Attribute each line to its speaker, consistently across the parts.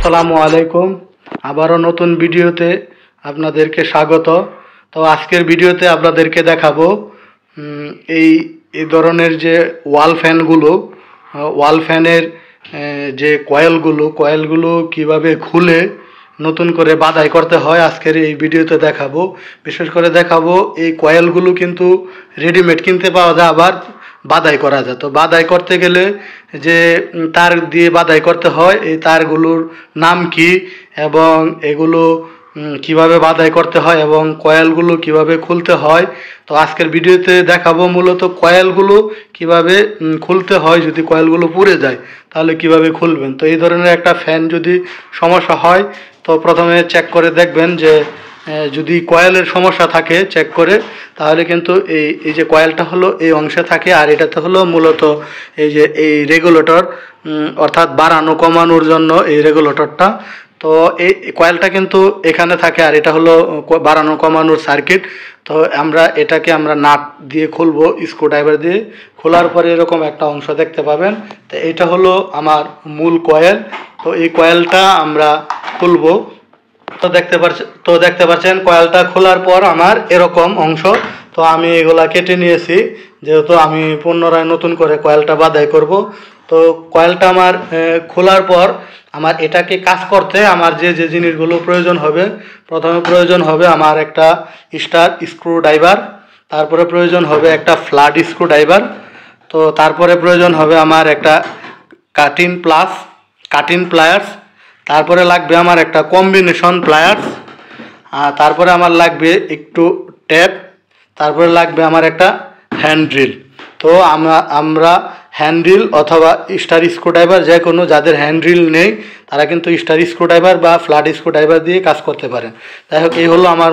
Speaker 1: আসসালামু আলাইকুম। আবারও নতুন ভিডিওতে আপনাদেরকে স্বাগত। তো আজকের ভিডিওতে আপনাদেরকে দেখাবো উম, এই এই ধরনের যে ওয়াল ফ্যানগুলো, ওয়াল ফ্যানের যে কয়েলগুলো কিভাবে খুলে নতুন করে বাদাই করতে হয় আজকের এই ভিডিওতে দেখাবো। বিশেষ করে দেখাবো এই কয়েলগুলো কিন্তু রেডিমেড কিনতে পাওয়া যায়, আবার বাদাই করা যায়। তো বাদাই করতে গেলে যে তার দিয়ে বাদাই করতে হয়, এই তারগুলোর নাম কি এবং এগুলো কিভাবে বাদাই করতে হয় এবং কয়েলগুলো কিভাবে খুলতে হয়। তো আজকের ভিডিওতে দেখাবো মূলত কয়েলগুলো কিভাবে খুলতে হয়। যদি কয়েলগুলো পুড়ে যায় তাহলে কিভাবে খুলবেন। তো এই ধরনের একটা ফ্যান যদি সমস্যা হয় তো প্রথমে চেক করে দেখবেন যে যদি কয়েলের সমস্যা থাকে চেক করে, তাহলে কিন্তু এই যে কয়েলটা হলো এই অংশে থাকে, আর এটাতে হলো মূলত এই রেগুলেটর, অর্থাৎ বাড়ানো কমানোর জন্য এই রেগুলেটরটা। তো এই কয়েলটা কিন্তু এখানে থাকে, আর এটা হলো বাড়ানো কমানোর সার্কিট। তো এটাকে আমরা নাট দিয়ে খুলবো, স্ক্রু ড্রাইভার দিয়ে। খোলার পরে এরকম একটা অংশ দেখতে পাবেন। তো এটা হলো আমার মূল কয়েল। তো এই কয়েলটা আমরা খুলবো। দেখতে পাচ্ছেন কয়েলটা খোলার পর আমার এরকম অংশ। তো আমি এগুলা কেটে নিয়েছি, যেহেতু আমি পুনরায় নতুন করে কয়েলটা বাদাই করব। তো কয়েলটা আমার খোলার পর আমার এটাকে কাজ করতে আমার যে যে জিনিসগুলো প্রয়োজন হবে, প্রথমে প্রয়োজন হবে আমার একটা স্টার স্ক্রু ড্রাইভার, তারপরে প্রয়োজন হবে একটা ফ্ল্যাট স্ক্রু ড্রাইভার, তো তারপরে প্রয়োজন হবে আমার একটা কাটিং প্লায়ার্স, তারপরে লাগবে আমার একটা কম্বিনেশন প্লায়ার্স, তারপরে আমার লাগবে একটু টেপ, তারপরে লাগবে আমার একটা হ্যান্ড ড্রিল। তো আমরা হ্যান্ড ড্রিল অথবা স্টার স্ক্রুড্রাইভার, যে কোনো, যাদের হ্যান্ড ড্রিল নেই তারা কিন্তু স্টার স্ক্রুড্রাইভার বা ফ্ল্যাট স্ক্রুড্রাইভার দিয়ে কাজ করতে পারেন। যাই হোক, এই হলো আমার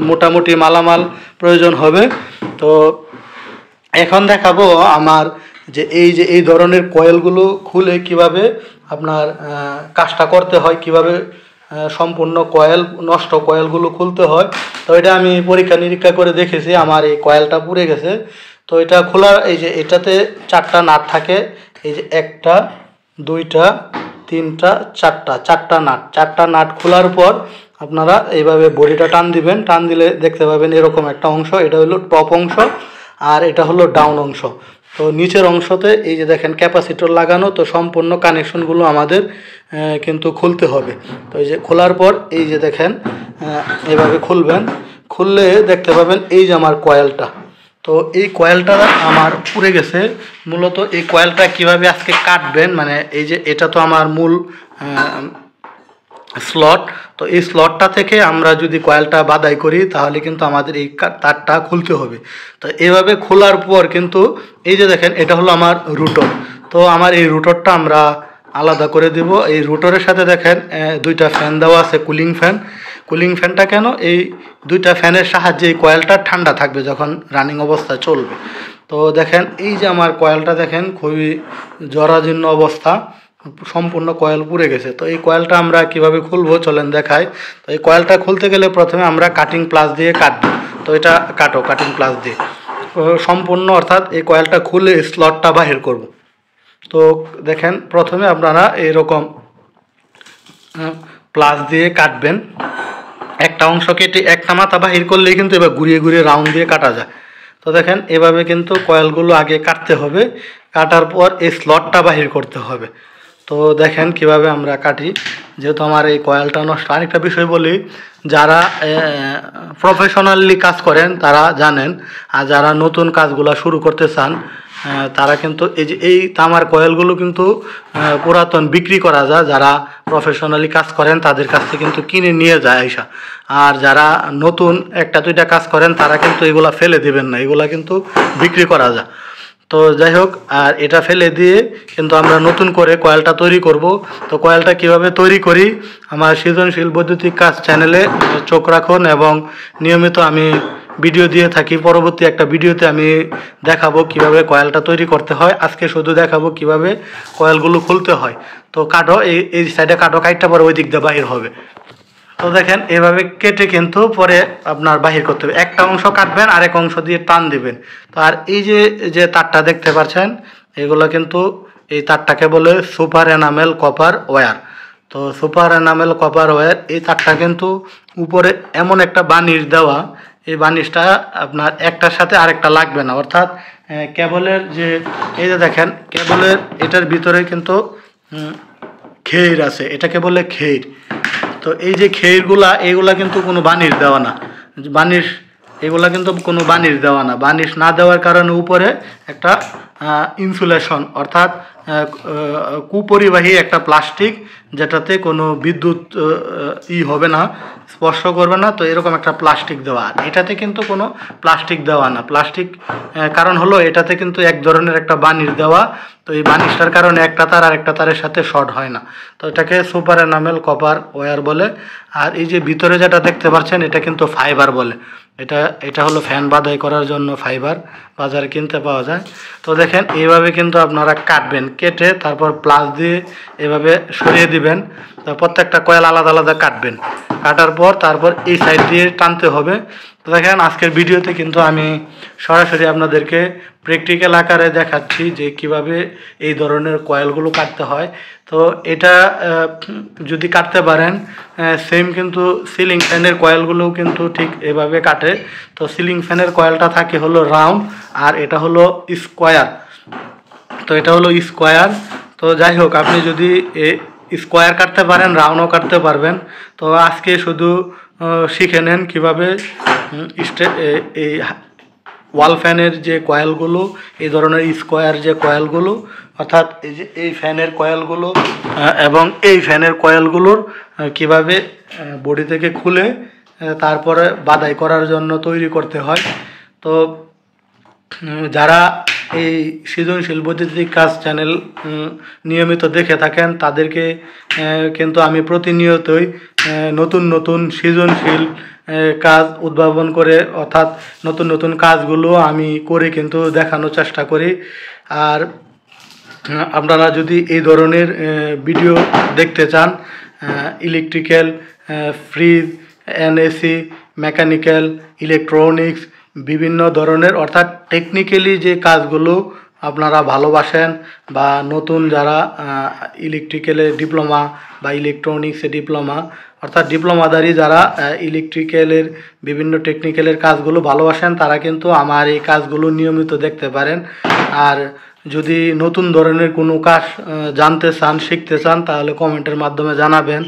Speaker 1: মোটামুটি মালামাল প্রয়োজন হবে। তো এখন দেখাবো আমার যে এই ধরনের কয়েলগুলো খুলে কিভাবে আপনার কাজটা করতে হয়, কিভাবে সম্পূর্ণ নষ্ট কয়েলগুলো খুলতে হয়। তো এটা আমি পরীক্ষা নিরীক্ষা করে দেখেছি, আমার এই কয়েলটা পুড়ে গেছে। তো এটা খোলার এটাতে 4টা নাট থাকে। এই যে 1টা 2টা 3টা 4টা নাট খোলার পর আপনারা এইভাবে বডিটা টান দিবেন। টান দিলে দেখতে পাবেন এরকম একটা অংশ, এটা হলো টপ অংশ আর এটা হলো ডাউন অংশ। তো নিচের অংশতে এই যে দেখেন ক্যাপাসিটর লাগানো। তো সম্পূর্ণ কানেকশনগুলো আমাদের কিন্তু খুলতে হবে। তো এই যে খোলার পর এই যে দেখেন এভাবে খুলবেন। খুললে দেখতে পাবেন এই যে আমার কয়েলটা। তো এই কয়েলটা আমার পুড়ে গেছে। মূলত এই কয়েলটা কিভাবে আজকে কাটবেন, মানে এই যে এটা তো আমার মূল স্লট। তো এই স্লটটা থেকে আমরা যদি কয়েলটা বাদাই করি তাহলে কিন্তু আমাদের এই তারটা খুলতে হবে। তো এইভাবে খোলার পর কিন্তু এই যে দেখেন এটা হলো আমার রুটর। তো আমার এই রুটরটা আমরা আলাদা করে দেব। এই রুটরের সাথে দেখেন 2টা ফ্যান দেওয়া আছে, কুলিং ফ্যানটা কেন, এই 2টা ফ্যানের সাহায্যে এই কয়েলটা ঠান্ডা থাকবে যখন রানিং অবস্থায় চলবে। তো দেখেন এই যে আমার কয়েলটা দেখেন খুবই জরাজীর্ণ অবস্থা, সম্পূর্ণ কয়েল পুড়ে গেছে। তো এই কয়েলটা আমরা কিভাবে খুলবো চলেন দেখাই। তো এই কয়েলটা খুলতে গেলে প্রথমে আমরা কাটিং প্লাস দিয়ে কাটবো। তো এটা কাটিং প্লাস দিয়ে সম্পূর্ণ, অর্থাৎ এই কয়েলটা খুলে স্লটটা বাহির করব। তো দেখেন প্রথমে আপনারা এরকম প্লাস দিয়ে কাটবেন। একটা অংশ কেটে একটা মাথা বাহির করলেই কিন্তু এবার ঘুরিয়ে ঘুরিয়ে রাউন্ড দিয়ে কাটা যায়। তো দেখেন এভাবে কিন্তু কয়েলগুলো আগে কাটতে হবে, কাটার পর এই স্লটটা বাহির করতে হবে। তো দেখেন কিভাবে আমরা কাটি, যেহেতু আমার এই কয়েলটা নষ্ট। আরেকটা বিষয় বলি, যারা প্রফেশনালি কাজ করেন তারা জানেন, আর যারা নতুন কাজগুলো শুরু করতে চান তারা কিন্তু এই তামার কয়েলগুলো কিন্তু পুরাতন বিক্রি করা যায়। যারা প্রফেশনালি কাজ করেন তাদের কাছ থেকে কিন্তু কিনে নিয়ে যায় আইসা। আর যারা নতুন 1টা 2টা কাজ করেন তারা কিন্তু এগুলা ফেলে দিবেন না, এগুলা কিন্তু বিক্রি করা যায়। তো যাই হোক, আর এটা ফেলে দিয়ে কিন্তু আমরা নতুন করে কয়েলটা তৈরি করব। তো কয়েলটা কিভাবে তৈরি করি আমার সৃজনশীল বৈদ্যুতিক কাজ চ্যানেলে চোখ রাখুন, এবং নিয়মিত আমি ভিডিও দিয়ে থাকি। পরবর্তী একটা ভিডিওতে আমি দেখাবো কিভাবে কয়েলটা তৈরি করতে হয়। আজকে শুধু দেখাবো কিভাবে কয়েলগুলো খুলতে হয়। তো কাটো, এই সাইডে কাটো, কাটটা পরে ওই দিক দিয়ে বাহির হবে। তো দেখেন এভাবে কেটে কিন্তু পরে আপনার বাহির করতে হবে। একটা অংশ কাটবেন, আরেক অংশ দিয়ে টান দিবেন। তো আর এই যে তারটা দেখতে পাচ্ছেন, এগুলো কিন্তু এই তারটাকে বলে সুপার এনামেল কপার ওয়্যার। তো সুপার এনামেল কপার ওয়্যার এই তারটা কিন্তু উপরে এমন একটা বানিশ দেওয়া, এই বানিশটা আপনার একটার সাথে আরেকটা লাগবে না, অর্থাৎ কেবলের যে এই যে দেখেন কেবলের এটার ভিতরে কিন্তু খের আছে, এটাকে বলে খের। তো এই যে খেরগুলা এইগুলা কিন্তু কোনো বানিশ দেওয়া না, বানিশ এগুলা কিন্তু কোনো বানিশ দেওয়া না, বানিশ না দেওয়ার কারণে উপরে একটা ইনসুলেশন অর্থাৎ কুপরিবাহী একটা প্লাস্টিক, যেটাতে কোনো বিদ্যুৎ হবে না, স্পর্শ করবে না, তো এরকম একটা প্লাস্টিক দেওয়া। আর এটাতে কিন্তু কোনো প্লাস্টিক দেওয়া না, প্লাস্টিক কারণ হলো এটাতে কিন্তু এক ধরনের একটা বানিশ দেওয়া, তো এই বানিশটার কারণে একটা তার আর একটা তারের সাথে শর্ট হয় না, তো এটাকে সুপার এনামেল কপার ওয়্যার বলে। আর এই যে ভিতরে যেটা দেখতে পাচ্ছেন এটা কিন্তু ফাইবার বলে, এটা হলো ফ্যান বাধাই করার জন্য ফাইবার, বাজারে কিনতে পাওয়া যায়। তো দেখেন এইভাবে কিন্তু আপনারা কাটবেন, কেটে তারপর প্লাস দিয়ে এভাবে সরিয়ে দিবেন, তো প্রত্যেকটা কয়েল আলাদা আলাদা কাটবেন, কাটার পর তারপর এই সাইড দিয়ে টানতে হবে। তো দেখেন আজকের ভিডিওতে কিন্তু আমি সরাসরি আপনাদেরকে প্র্যাকটিক্যাল আকারে দেখাচ্ছি যে কিভাবে এই ধরনের কয়েলগুলো কাটতে হয়। তো এটা যদি কাটতে পারেন সেম কিন্তু সিলিং ফ্যানের কয়েলগুলোও কিন্তু ঠিক এভাবে কাটে। তো সিলিং ফ্যানের কয়েলটা থাকে হলো রাউন্ড আর এটা হলো স্কোয়ার, তো এটা হলো স্কোয়ার। তো যাই হোক আপনি যদি স্কোয়ার কাটতে পারেন রাউন্ডও কাটতে পারবেন। তো আজকে শুধু শিখে নেন কীভাবে এই ওয়াল ফ্যানের যে কয়েলগুলো, এই ধরনের স্কোয়ার যে কয়েলগুলো, অর্থাৎ এই যে এই ফ্যানের কয়েলগুলো এবং এই ফ্যানের কয়েলগুলোর কিভাবে বডি থেকে খুলে তারপরে বাদাই করার জন্য তৈরি করতে হয়। তো যারা এই সৃজনশীল বৈদ্যুতিক কাজ চ্যানেল নিয়মিত দেখে থাকেন তাদেরকে কিন্তু আমি প্রতিনিয়তই নতুন নতুন সৃজনশীল কাজ উদ্ভাবন করে, অর্থাৎ নতুন নতুন কাজগুলো আমি করে কিন্তু দেখানোর চেষ্টা করি। আর আপনারা যদি এই ধরনের ভিডিও দেখতে চান, electrical, fridge, AC, mechanical, electronics, বিভিন্ন ধরনের অর্থাৎ টেকনিক্যালি যে কাজগুলো আপনারা ভালোবাসেন, বা নতুন যারা ইলেকট্রিক্যালে ডিপ্লোমা বা ইলেকট্রনিক্সে ডিপ্লোমা অর্থাৎ ডিপ্লোমাদারি যারা ইলেকট্রিক্যালের বিভিন্ন টেকনিক্যালের কাজগুলো ভালোবাসেন, তারা কিন্তু আমার এই কাজগুলো নিয়মিত দেখতে পারেন। আর যদি নতুন ধরনের কোনো কাজ জানতে চান, শিখতে চান, তাহলে কমেন্টের মাধ্যমে জানাবেন।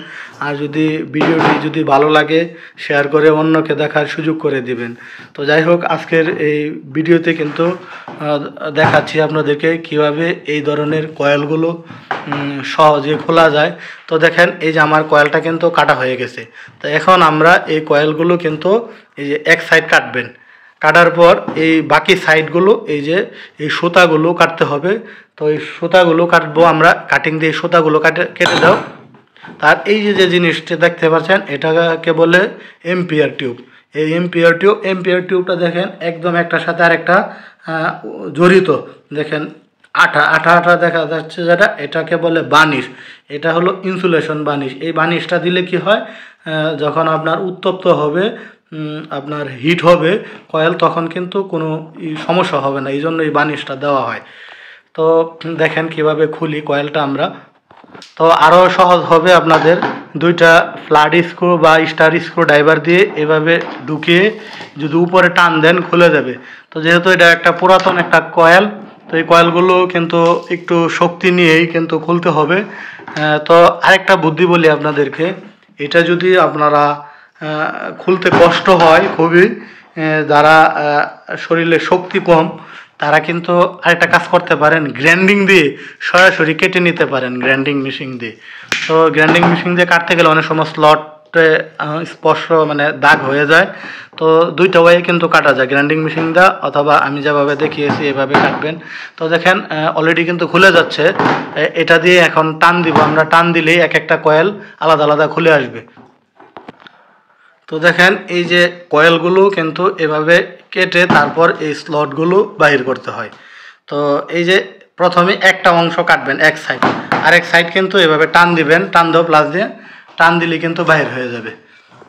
Speaker 1: আর যদি ভিডিওটি যদি ভালো লাগে শেয়ার করে অন্যকে দেখার সুযোগ করে দিবেন। তো যাই হোক আজকের এই ভিডিওতে কিন্তু দেখাচ্ছি আপনাদেরকে কিভাবে এই ধরনের কয়েলগুলো সহজে খোলা যায়। তো দেখেন এই যে আমার কয়েলটা কিন্তু কাটা হয়ে গেছে। তো এখন আমরা এই কয়েলগুলো কিন্তু এই যে এক সাইড কাটবেন, কাটার পর এই বাকি সাইডগুলো এই যে এই সুতাগুলো কাটতে হবে। তো এই সুতাগুলো কাটবো আমরা, কাটিং দিয়ে সুতাগুলো কেটে দাও। তার এই যে জিনিসটা দেখতে পাচ্ছেন এটাকে বলে এম্পিয়ার টিউব। এই এম্পিয়ার টিউবটা দেখেন একদম একটার সাথে আরেকটা জড়িত, দেখেন আঠা দেখা যাচ্ছে যেটা, এটাকে বলে বানিশ। এটা হলো ইনসুলেশন বানিশ। এই বানিশটা দিলে কি হয়, যখন আপনার উত্তপ্ত হবে, আপনার হিট হবে কয়েল, তখন কিন্তু কোনো সমস্যা হবে না, এই জন্য এই বানিশটা দেওয়া হয়। তো দেখেন কিভাবে খুলি কয়েলটা আমরা। তো আরও সহজ হবে আপনাদের দুইটা ফ্ল্যাট স্ক্রু বা স্টার স্ক্রু ড্রাইভার দিয়ে এভাবে ঢুকিয়ে যদি উপরে টান দেন খুলে যাবে। তো যেহেতু এটা একটা পুরাতন একটা কয়েল, তো এই কয়েলগুলো কিন্তু একটু শক্তি নিয়েই কিন্তু খুলতে হবে। তো আরেকটা বুদ্ধি বলি আপনাদেরকে, এটা যদি আপনারা খুলতে কষ্ট হয় খুবই, যারা শরীরে শক্তি কম, তারা কিন্তু আরেকটা কাজ করতে পারেন, গ্রাইন্ডিং দিয়ে সরাসরি কেটে নিতে পারেন গ্রাইন্ডিং মেশিন দিয়ে। তো গ্রাইন্ডিং মেশিন দিয়ে কাটতে গেলে অনেক সময় স্লটে স্পর্শ মানে দাগ হয়ে যায়। তো দুইটা ওয়ে কিন্তু কাটা যায়, গ্রাইন্ডিং মেশিন দা অথবা আমি যেভাবে দেখিয়েছি এভাবে কাটবেন। তো দেখেন অলরেডি কিন্তু খুলে যাচ্ছে, এটা দিয়ে এখন টান দিব আমরা, টান দিলেই এক একটা কয়েল আলাদা আলাদা খুলে আসবে। তো দেখেন এই যে কয়েলগুলো কিন্তু এভাবে কেটে তারপর এই স্লটগুলো বাহির করতে হয়। তো এই যে প্রথমে একটা অংশ কাটবেন এক সাইড, আরেক সাইড কিন্তু এভাবে টান দিবেন, টান দাও প্লাস দিয়ে টান দিলে কিন্তু বাহির হয়ে যাবে।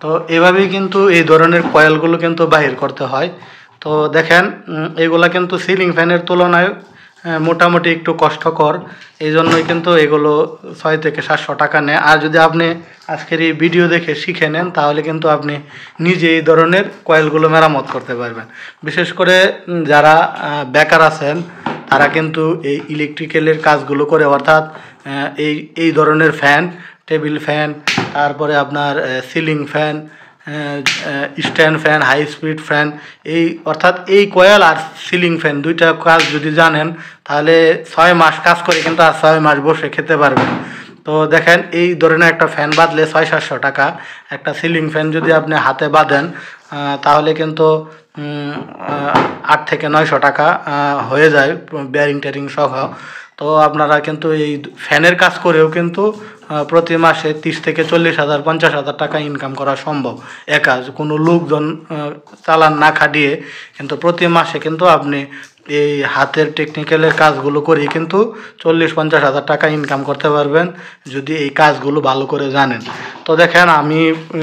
Speaker 1: তো এভাবেই কিন্তু এই ধরনের কয়েলগুলো কিন্তু বাহির করতে হয়। তো দেখেন এগুলা কিন্তু সিলিং ফ্যানের তুলনায় মোটামুটি একটু কষ্টকর, এই জন্যই কিন্তু এগুলো 600 থেকে 700 টাকা নেয়। আর যদি আপনি আজকের এই ভিডিও দেখে শিখে নেন তাহলে কিন্তু আপনি নিজে এই ধরনের কয়েলগুলো মেরামত করতে পারবেন। বিশেষ করে যারা বেকার আছেন তারা কিন্তু এই ইলেকট্রিক্যালের কাজগুলো করে, অর্থাৎ এই এই ধরনের ফ্যান, টেবিল ফ্যান, তারপরে আপনার ceiling fan, stand fan, high speed fan, এই অর্থাৎ এই কয়েল আর সিলিং ফ্যান দুইটা কাজ যদি জানেন তাহলে 6 মাস কাজ করে কিন্তু আর 6 মাস বসে খেতে পারবেন। তো দেখেন এই ধরনের একটা ফ্যান বাঁধলে 600-700 টাকা, একটা সিলিং ফ্যান যদি আপনি হাতে বাঁধেন তাহলে কিন্তু 800 থেকে 900 টাকা হয়ে যায় বেয়ারিং টেয়ারিং সহ। তো আপনারা কিন্তু এই ফ্যানের কাজ করেও কিন্তু প্রতি মাসে 30 থেকে 40 হাজার 50 হাজার টাকা ইনকাম করা সম্ভব। একা কোনো লোকজন চালান না খাটিয়ে কিন্তু প্রতি মাসে কিন্তু আপনি এই হাতের টেকনিক্যালের কাজগুলো করেই কিন্তু 40-50 হাজার টাকা ইনকাম করতে পারবেন যদি এই কাজগুলো ভালো করে জানেন। তো দেখেন আমি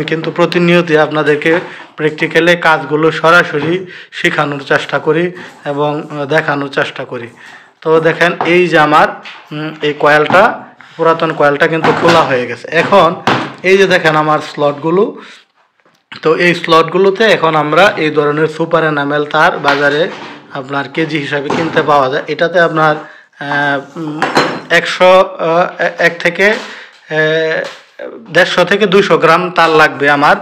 Speaker 1: কিন্তু প্রতিনিয়তই আপনাদেরকে প্র্যাকটিক্যালে কাজগুলো সরাসরি শেখানোর চেষ্টা করি এবং দেখানোর চেষ্টা করি। তো দেখেন এই যে আমার এই কয়েলটা, পুরাতন কয়েলটা কিন্তু খোলা হয়ে গেছে। এখন এই যে দেখেন আমার স্লটগুলো, তো এই স্লটগুলোতে এখন আমরা এই ধরনের সুপার এনামেল তার বাজারে আপনার কেজি হিসাবে কিনতে পাওয়া যায়। এটাতে আপনার 1 থেকে 150 থেকে 200 গ্রাম তার লাগবে আমার।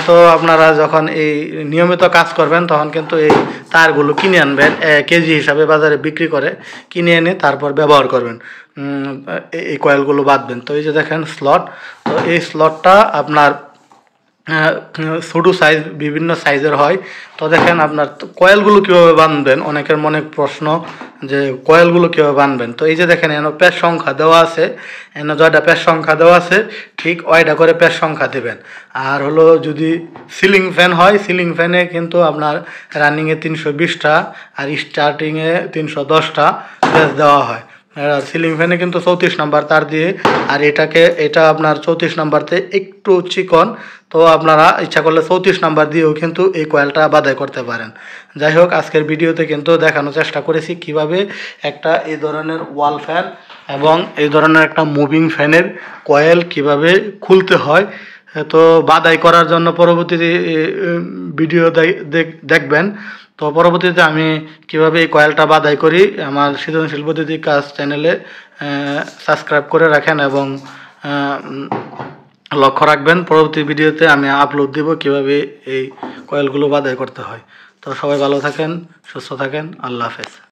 Speaker 1: তো আপনারা যখন এই নিয়মিত কাজ করবেন তখন কিন্তু এই তারগুলো কিনে আনবেন, কেজি হিসাবে বাজারে বিক্রি করে, কিনে এনে তারপর ব্যবহার করবেন, এই কয়েলগুলো বাঁধবেন। তো এই যে দেখেন স্লট, তো এই স্লটটা আপনার ছোটো সাইজ, বিভিন্ন সাইজের হয়। তো দেখেন আপনার কয়েলগুলো কীভাবে বাঁধবেন, অনেকের মনে প্রশ্ন যে কয়েলগুলো কীভাবে বাঁধবেন। তো এই যে দেখেন এন প্যাচ সংখ্যা দেওয়া আছে, এন জয়টা প্যাচ সংখ্যা দেওয়া আছে, ঠিক ওইটা করে প্যাচ সংখ্যা দেবেন। আর হলো যদি সিলিং ফ্যান হয়, সিলিং ফ্যানে কিন্তু আপনার রানিংয়ে 320টা আর স্টার্টিংয়ে 310টা প্যাচ দেওয়া হয়। সিলিং ফ্যানে কিন্তু 34 নাম্বার তার দিয়ে, আর এটা আপনার 34 নাম্বারতে একটু চিকন, তো আপনারা ইচ্ছা করলে 34 নাম্বার দিয়েও কিন্তু এই কয়েলটা বাঁধাই করতে পারেন। যাই হোক, আজকের ভিডিওতে কিন্তু দেখানোর চেষ্টা করেছি কিভাবে একটা এই ধরনের ওয়াল ফ্যান এবং এই ধরনের একটা মুভিং ফ্যানের কয়েল কিভাবে খুলতে হয়। তো বাঁধাই করার জন্য পরবর্তী ভিডিও দেখবেন। তো পরবর্তীতে আমি কিভাবে এই কয়েলটা বাঁধাই করি আমার সৃজনশীল পদ্ধতি কাজ চ্যানেলে সাবস্ক্রাইব করে রাখেন এবং লক্ষ্য রাখবেন, পরবর্তী ভিডিওতে আমি আপলোড দেব কিভাবে এই কয়েলগুলো বাঁধাই করতে হয়। তো সবাই ভালো থাকেন, সুস্থ থাকেন, আল্লাহ হাফেজ।